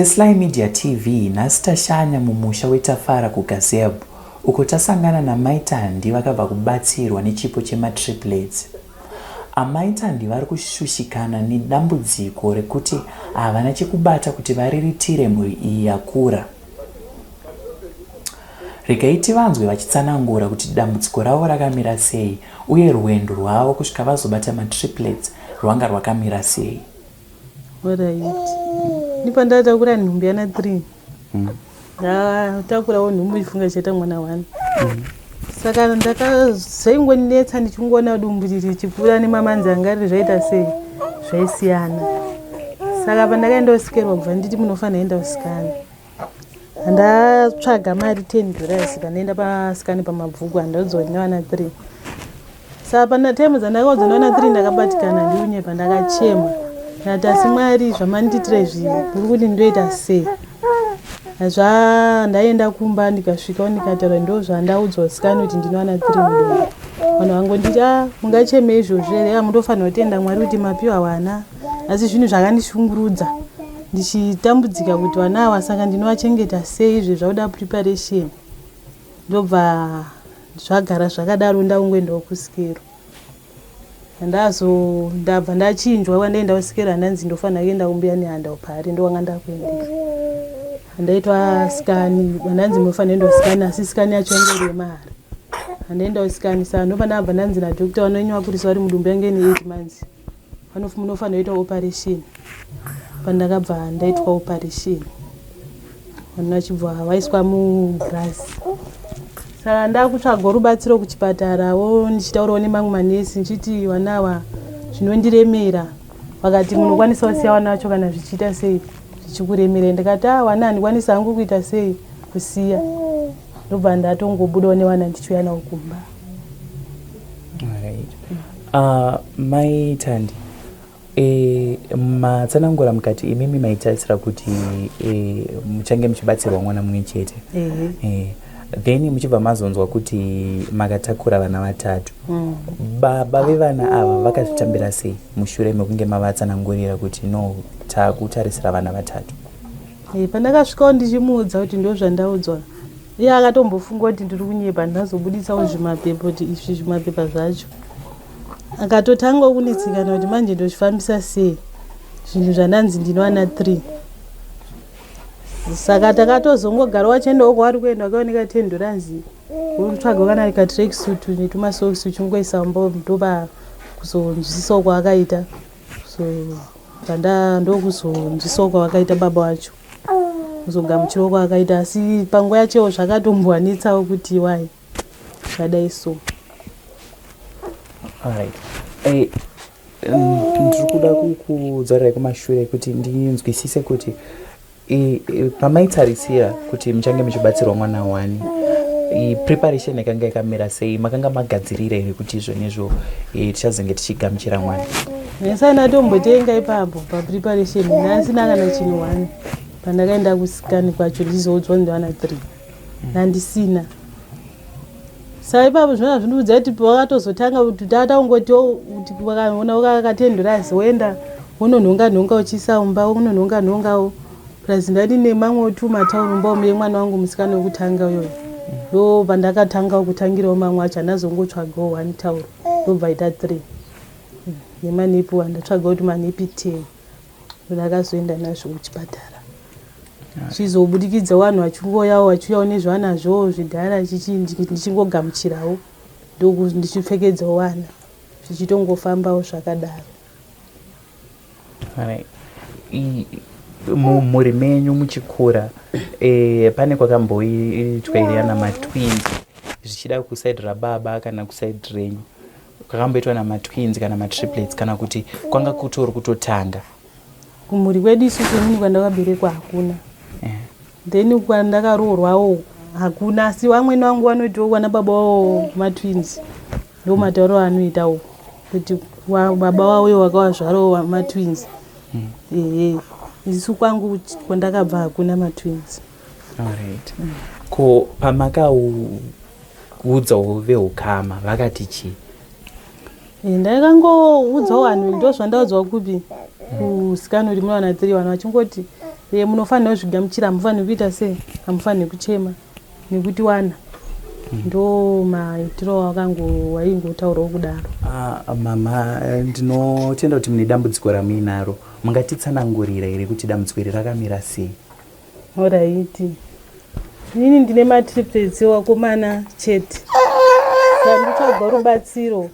SlyMedia TV nhasi tashanya mumusha wetafara kuGazebo uko tasangana naMai Tandi vakabva kubatsirwa nechipo cheMatripplets. Amai Tandi vari kushushikana nedambudziko rekuti havana chekubata kuti variritire mhuri iyi yakura. Regai tivanzwe vachitsanangura kuti dambudziko ravo rakamira sei uye rwendo rwavo kusvika vazobata Matripplets rwanga rwakamira sei. Nipandatakura nhumbi yana 3 ndatakurawo nhumbi ifunga cheta mwana 1 saka ndakazoingonetsa ndichingona dumbu richikura nemamanzi anga ari zvaita sei zvaisiyana. Saka pandakaenda usikerwa kubva nditi munofanira enda usikani ndatsvaga mari $10 panoenda pasikani pamabvuku handaudzwa kuti ndavana 3. Saka pana temu dzandakaudzwa ndavana 3 ndakabatikana ndiunye pandakachema ndati asi Mwari zvamanditira izvi muri kuti ndoita sei. Ndaenda kumba ndikasvikawo ndikataura ndo zvandaudzwa usikani kuti ndinowana 3 mudumbu. Vanhu vangonditi mungacheme izvozvo here munofanira kutenda Mwari kuti mapiwa vana. Asi zvinhu zvakandishungurudza ndichitambudzika kuti vana ava saka ndinovachengeta sei izvi zvauda preparation. Ndobva zvagara zvakadaro ndaungoendawo kusikero. Ndabva ndachinjwa kwandaenda kusikero handanzi ndofanira kuenda kumbuya nehanda upari ndowanga ndakuendera. Ndaitwa skani handanzi munofanira kuenda kusikani asi skani yacho yanga iri yemahara. Handaenda kusikani saka ndopandabva ndanzi nadhokita vanonyapurisa vari mudumbu yange ine 8 months munofanira kuita operation. Pandakabva ndaitwa operation vanhu vachibva vaiswa mubhurazi. Saka ndakutsvaga rubatsiro kuchipatarawo ndichitaurawo nemamwe manesi ndichiti vana ava zvinondiremera. Vakati munokwanisa kusiya vana vacho kana zvichiita sei zvichikuremera. Ndikati vana handikwanisa hangu kuita sei kusiya. Ndobva ndatongobudawo nevana ndichiuya navo kumba. Mai Tandi, matsanangura mukati imimi maitarisira kuti muchange muchibatsirwa mwana mumwe chete. Then muchibva mazonzwa kuti makatakura vana 3. Baba vevana ava vakazvitambira sei mushure mekunge mavatsanangurira kuti no takutarisira vana 3? Pandakasvikawo ndichimuudza kuti ndo zvandaudzwa iye akatombofunga kuti ndiri kunyepa ndazobuditsawo zvimapepa kuti izvi zvimapepa zvacho. Akatotanga kunetsikana kuti manje ndochifambisa sei zvinhu zvandanzi ndinowana 3. Saka takatozongogara wachiendawo kwaari kuenda wakaoneka $10 utsvaga kana ka track suit netumasocks uchingoisa ndopa kuzonzwisawo kwaakaita. So ndokuzonzwisawo kwaakaita baba wacho kuzogamuchirawo kwaakaita asi panguva yacho zvakatombwanetsawo kuti wai zvadai so. Alright. Ndiri kuda kukudzorera kumashure kuti ndinzwisise kuti pamaitarisira kuti muchange muchibatsirwa mwana 1 preparation yakanga yakamira sei makanga magadzirira here kuti izvo nezvo tichazenge tichigamuchira mwana? Nesana tombotenga ipapo papreparation ndasina kana chinhu 1 pandakaenda kusikani kwacho ndizoudzwa ndivana 3 handisina. Saka ipapo zvona zvinudza kuti wakatozotanga kuti tataungotiwo kuti wakaona $10 woenda unonhonga uchisaumba unonhongawo plus ndati nemamwe 2 matauro mbaume mwana wangu musikana wekutanga uyoyo. Ndo pandakatanga kutangirawo mamwe acho andazongotsvagawo 1 tauro ndobva ita 3 nemanepi wandatsvaga kuti manepi 10 ndakazoenda nazvo kuchipatara. Chizobudikidza vanhu vachingoyawo vachiuyawo nezvanazvo zvidhara ndichingogamuchirawo ndichipfekedzawo vana zvichitongofambawo zvakadaro. Mumhuri menyu muchikura pane kwakamboitwa iri yana matwins zvichida kusaidi rababa kana kusaidi renyu kwakamboitwa namatwins kana matriplets kana kuti kwanga kutori kutotanga? Kumhuri kwedu isusu inini kwandakaberekwa hakuna. Then kwandakaroorwawo hakuna asi vamweni vangu vanotiwo kwana baba wavo matwins ndo matauro anoitawo kuti baba wavo wakavazvarawo matwins. Isu kwangu kwandakabva hakuna matwins. Alright. Ko pamakaudzawo veukama vakati chii? Ndakangoudzawo vanhu ndo zvandaudzwa kupi kusikano rimwe vana 3 vanhu vachingoti munofanira kuzvigamuchira, hamufaniri kuita sei, hamufaniri kuchema nekuti wana ndo maitiro waingotaurawo kudaro. Mama, ndinotenda kuti mune dambudziko ramuinaro, mungatitsanangurira here kuti dambudziko iri rakamira sei? Alright, inini ndine matripplets wakomana chete, nditsvaga rubatsiro.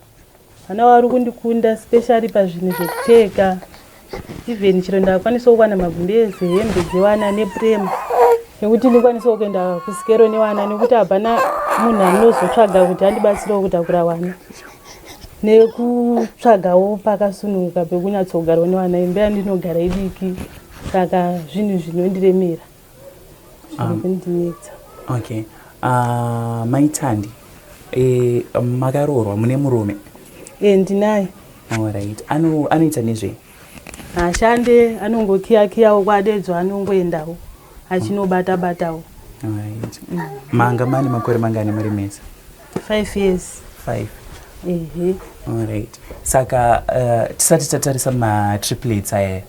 Vana vari kundikunda especially pazvinhu zvekupfeka, even chero ndakwanisa kuwana magumbezi, hembe dzevana neprema, nekuti ndikwanisawo kuenda kusikero newana, nekuti hapana munhu anozotsvaga kuti andibatsirewo kutakura wana, nekutsvagawo pakasununguka pekunyatsogarawo newana. Imba yandinogara idiki, saka zvinhu zvinondiremera zviri kundinetsa. Okay, maitandi, makaroorwa, mune murume? Ndinaye. Alright, anoita nezvei? Ashande, anongokiyakiyawo kwadedzwa, anongoendawo achinobata-batawo. Alright. Manga mane makore mangani muri mesa? 5 years. 5. Alright. Saka tisati tatarisa matripplets aya,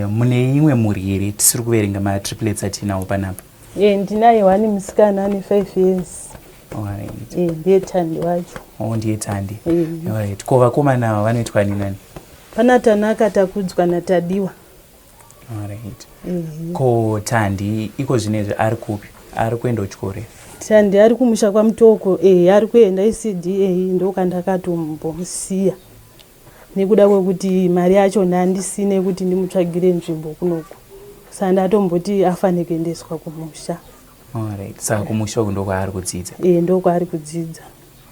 mune imwe mhuri here tisiri kuverenga matripplets atinawo panapa? Ndinaye wani musikana ane 5 years. Alright. Ndiye tandi wacho. Ndiye tandi. Alright. Ko vakomana vanoitwa nani? Pana Tanaka, Takudzwa naTadiwa. Alright. Ko tandi iko zvinezvi ari kupi? Ari kuenda kuchikoro? Tandi ari kumusha kwaMutoko, ari kuenda ECDA, ndokandakatombomusiya nekuda kwekuti mari yacho ndandisine kuti ndimutsvagire nzvimbo kunoku, saka ndatomboti afanire kuendeswa kumusha. Alright. Saka kumusha uku ndokwaari kudzidza? Ndokwaari kudzidza.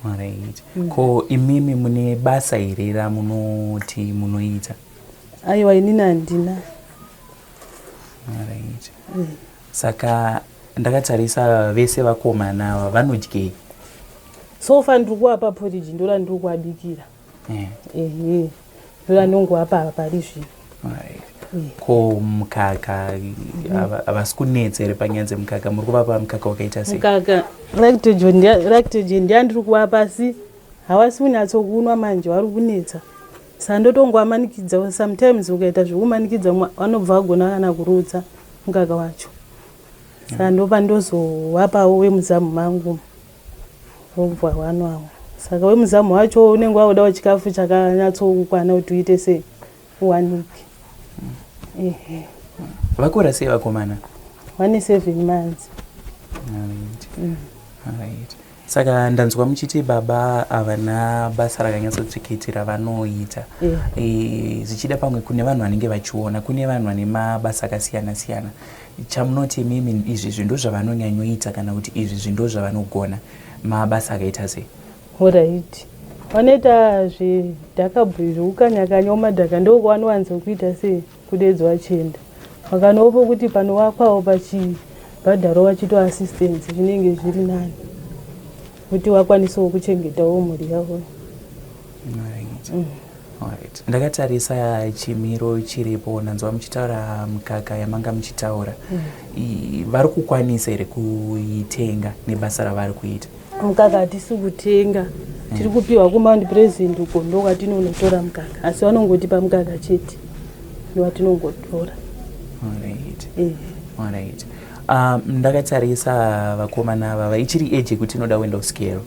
Alright. Ko imimi mune basa here ramunoti munoita? Aiwa, inini handina. Alright. Saka ndakatarisa vese vakomana ava vanodyei? Sofa ndiri kuwapa porridge, ndora ndiri kuabikira. Ndora ndongowapa pari zvino. Alright. Ko mukaka havasi kunetsa here panyaya dzemukaka? Muri kuvapa mukaka wakaita sei? Mukaka lactogen ndiyandiri kuvapa, asi havasi kunyatsokunwa manje, vari kunetsa. Saka ndotongoamanikidza, sometimes ukaita zvekumanikidza vanobva vagona kana kurutsa mukaka wacho. Saka ndopa ndozowapawo wemuzamu mangu wobva wanwawo. Saka wemuzamu wacho unenge wakudawo chikafu chakanyatsokukwana kuti uite sei uwanike. Vakura sei vakomana? Vane 7 months. Alright. Saka ndanzwa muchiti baba havana basa rakanyatsotsvikiti ravanoita. Zichida pamwe kune vanhu vanenge vachiona, kune vanhu vane mabasa akasiyana-siyana. Chamunoti mimi izvi zvindo zvavanonyanyoita kana kuti izvi zvindo zvavanogona, mabasa akaita sei? Alright. Vanoita zvedhakabhuri zvekukanya-kanya madhaka, ndokwavanowanza kuita sei kudedzwa chenda. Vakanopo kuti panovakwawo pachibhadharo wachito assistance zvinenge zviri nani, kuti wakwanisawo kuchengetawo mhuri yavo. Alright. Ndakatarisa chimiro chiripo, ndanzwa muchitaura mukaka yamanga muchitaura. Vari kukwanisa here kuitenga nebasa ravari kuita? Mukaka hatisi kutenga, tiri kupiwa kumaundi president uko ndokwatinonotora mukaka, asi vanongotipa mukaka chete ndowatinongotora. Alright. Ndakatarisa vakomana ava ichiri eje kuti inoda kuenda kusikero.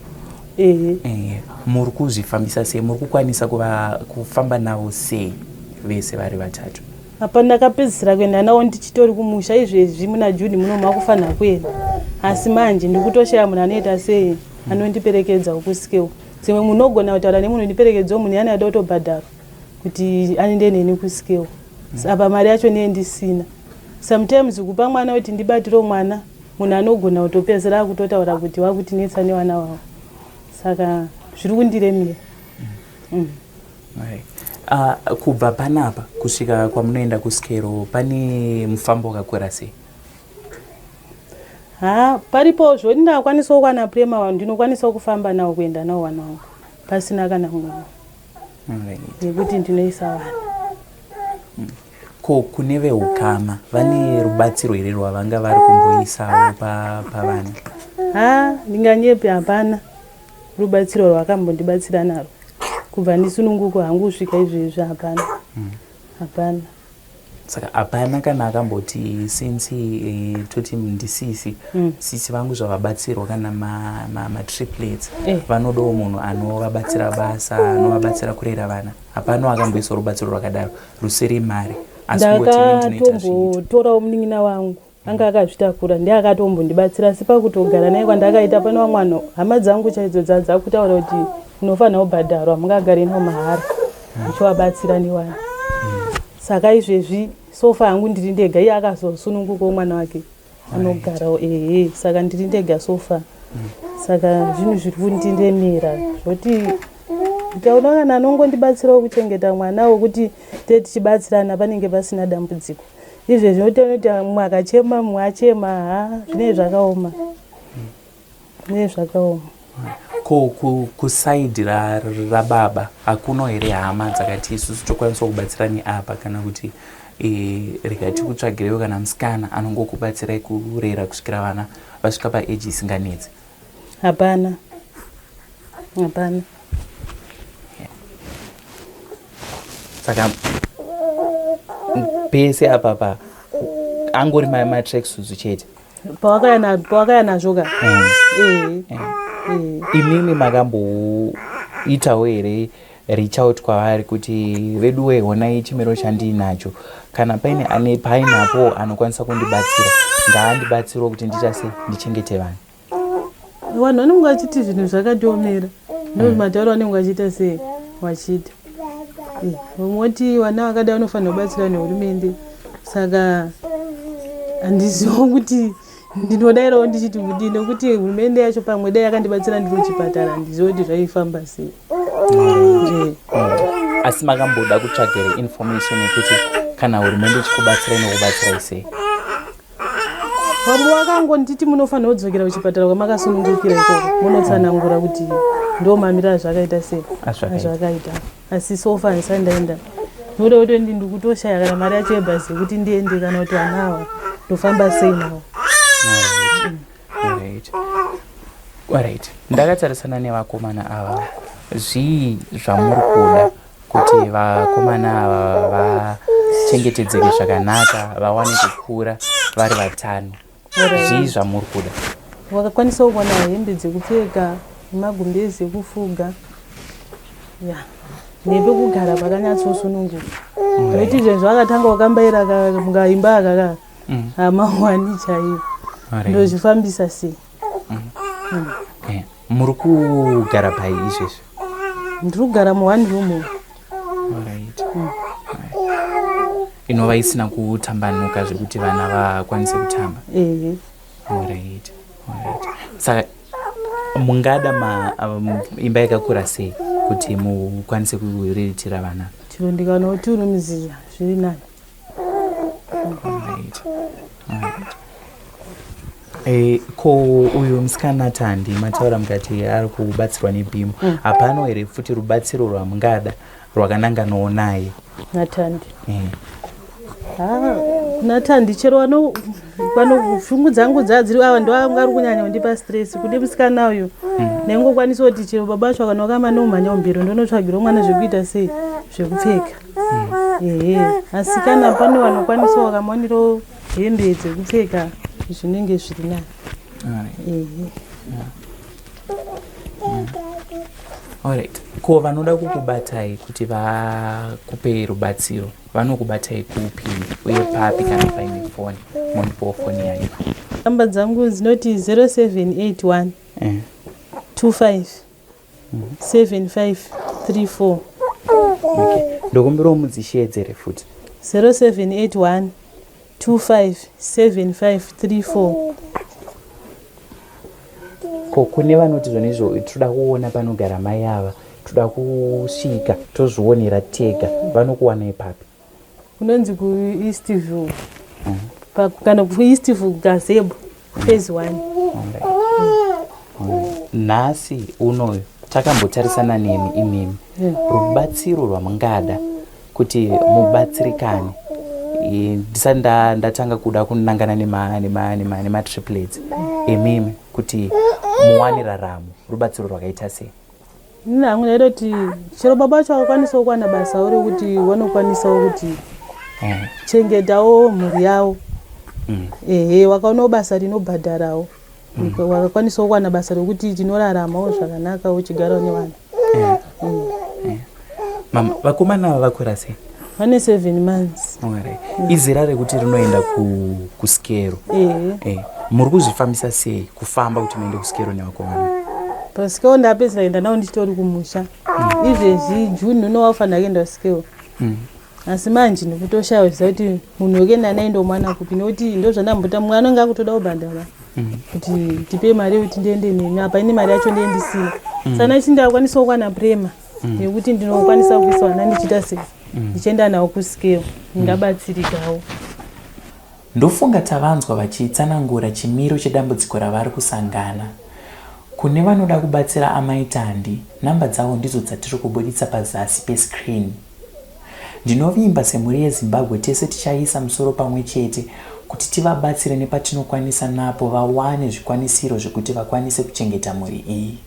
Muri kuzvifambisa sei? Muri kukwanisa kufamba navo sei vese vari vatatu? Apa ndakapedzisira kuenda nawo ndichitori kumusha, izvezvi muna Juni muno makufanira kuenda, asi manje ndikutoshaya munhu anoita sei anondiperekedza kusikero. Dzimwe munogona kutaura nemunhu ndiperekedzawo munhu yana ada kutobhadhara kuti aende neni kusikero. Apa mari yacho niye ndisina. Sometimes kupa mwana kuti ndibatire mwana, munhu anogona kutopedzera kutotaura kuti wakutinetsa newana wavo. Saka zviri kundiremera. Kubva panapa kusvika kwamunoenda kusikero pane mufambo wakakura sei? Paripo zvoti ndakwanisa kuwana prema wangu ndinokwanisa kufamba nawo kuenda nawo wana wangu pasina kana mumwe nekuti ndinoisa wana. Ko kune veukama vane rubatsiro here rwavanga vari kumboisawo pavana? Ndinganyepe hapana rubatsiro rwakambondibatsira narwo kubva ndisununguko hangu kusvika izvezvi, hapana. saka hapana kana akamboti since toti ndisisi sisi vangu zvavabatsirwa kana matriplets vanodawo munhu anovabatsira basa anovabatsira kurera vana hapana akamboisa rubatsiro rwakadaro rusiri mari ndakatombotorawo munin'ina wangu anga akazvitakura ndiye akatombondibatsira asi pakutogara naye kwandakaita pane vamwana hama dzangu chaidzo dzakutaura kuti unofanira kubhadharwa mungagari nawo mahara ndichivabatsira newana saka izvezvi sofa yangu ndiri ndega iye akazosunungukawo mwana wake anogarawo saka ndiri ndega sofa saka zvinhu zviri kundindemera zvoti ndikaona kana anongondibatsirawo kuchengeta mwana wokuti tichibatsirana panenge pasina dambudziko izvezvi zvinotoona kuti mumwe akachema mumwe achema zvinenge zvakaoma kusaidhi rababa hakuno here hama dzakati isusu tokwanisa kubatsira neapa kana kuti rikati kutsvagirewo kana musikana anongokubatsirai kurera kusvikira vana vasvika paeji isinganetsi? Hapana. Saka pese apapa angori matracksuits chete pawakaya nazvoka imimi makamboitawo here reach out kwavari kuti veduwe honai chimiro chandinacho kana paine ane painapo anokwanisa kundibatsira ngaandibatsirawo kuti ndiita sei ndichengete vanhu? Vanhu vanenge vachiti zvinhu zvakatiomera ndomatauro vanenge vachiita sei vachiita vamoti vana vakadai vanofanira kubatsira nehurumende saka handizivo kuti ndinodairawo ndichiti kudii nekuti hurumende yacho pamwe dai yakandibatsira ndiri kuchipatara handizivo kuti zvaifamba sei. Asi makamboda kutsvagere information yekuti kana hurumende ichikubatsirai nokubatsirai sei? Vamwe vakangonditi munofanira kudzokera kuchipatara kwamakasunungukira ikoko munotsanangura kuti ndo mamirira zvakaita sei zvakaita asi sofa handisati ndaenda noda kuti ndiri kutoshaya kana mari yacho yebhasi yekuti ndiende kana kuti vana ava ndofamba sei nawo. Alright. Ndakatarisana nevakomana ava zvii zvamuri kuda kuti vakomana ava vachengetedzeke zvakanaka vawane kukura vari vatano? Zvii zvamuri kuda? Wakakwanisa kuwana hembe dzekupfeka nemagumbezi ekufuga nepekugara pakanyatsosununguka nokuti zvinhu vakatanga wakambaira mungaimba akaka hamawani chaivo ndozvifambisa sei. Muri kugara pai izvezvi? Ndiri kugara mu1 room. Inova isina kutambanuka zvekuti vana vakwanise kutamba? Saka mungada imba yakakura sei kuti mukwanise kuriritira vana? Chiro ndikaona kuti uri muziya zviri nani. Ko uyu musikana Tandi mataura mukati ari kubatsirwa nebhimu hapano here futi rubatsiro rwamungada rwakananganawo naye naTandi? naTandi chero pfungwa dzangu dzadziri ava ndovanga ari kunyanya kundipa stress kuti musikana uyu ndaingokwanisa kuti chero baba vacho kana wakamana umhanya umbiro ndonotsvagirawo mwana zvekuita sei zvekupfeka. Asi kana pane vanokwanisa wakamanirawo hembe dzekupfeka zvinenge zviri nani. Alright. Ko vanoda kukubatai kuti vakupe rubatsiro vanokubatai kupi uye papi kana paine foni munipowo foni yayo? Namba dzangu dzinoti 0781 25 7534. Ndokumbirawo mudzishedzere futi 0781 25 7534. Ko kune vanoti zvonizvo toda kuona panogara mai ava toda kusvika tozvionera tega vanokuwanai papi? Kunonzi kuEastville kana kuEastville gazebo phase 1. Nhasi unoyu takambotarisana nemi imimi rubatsiro rwamungada kuti mubatsirikane ndisati ndatanga kuda kunangana nematriplets emimi kuti muwane raramo rubatsiro rwakaita sei? Hangu ndaida kuti chero baba vacho akakwanisawo kuwana basa rekuti vanokwanisawo kuti chengetawo mhuri yavo. Wakaonawo basa rinobhadharawo. Wakakwanisawo kuwana basa rokuti tinoraramawo zvakanaka uchigarawo nevanhu. Mama, vakomana vakura sei? Vane 7 months. Izera rekuti rinoenda kuskero. Muri kuzvifambisa sei kufamba kuti muende kuskero nevakomana? Paskero ndapedza enda nawo ndichitori kumusha. Izvezvi June unowafanira kuenda kuskero. Asi manje ndikutoshayiwa kuti munhu wekuenda naye ndo mwana kupi nekuti ndozvandambota mwana anga akutoda kubhadhara. Kuti tipe mari yekuti ndiende neni apa ine mari yacho ndiendisina. Sana chindakwanisa kuwana prema yekuti ndinokwanisa kuisa vana ndichita sei. Ndichienda nawo kuskero ndabatsirikawo. Ndofunga tavanzwa vachitsanangura chimiro chedambudziko ravari kusangana. Kune vanoda kubatsira Amai Tandi, namba dzavo ndidzo dzatiri kubuditsa pazasi pescreen. Ndinovimba semhuri yeZimbabwe tese tichaisa musoro pamwe chete kuti tivabatsire nepatinokwanisa napo vawane zvikwanisiro zvekuti vakwanise kuchengeta mhuri iyi.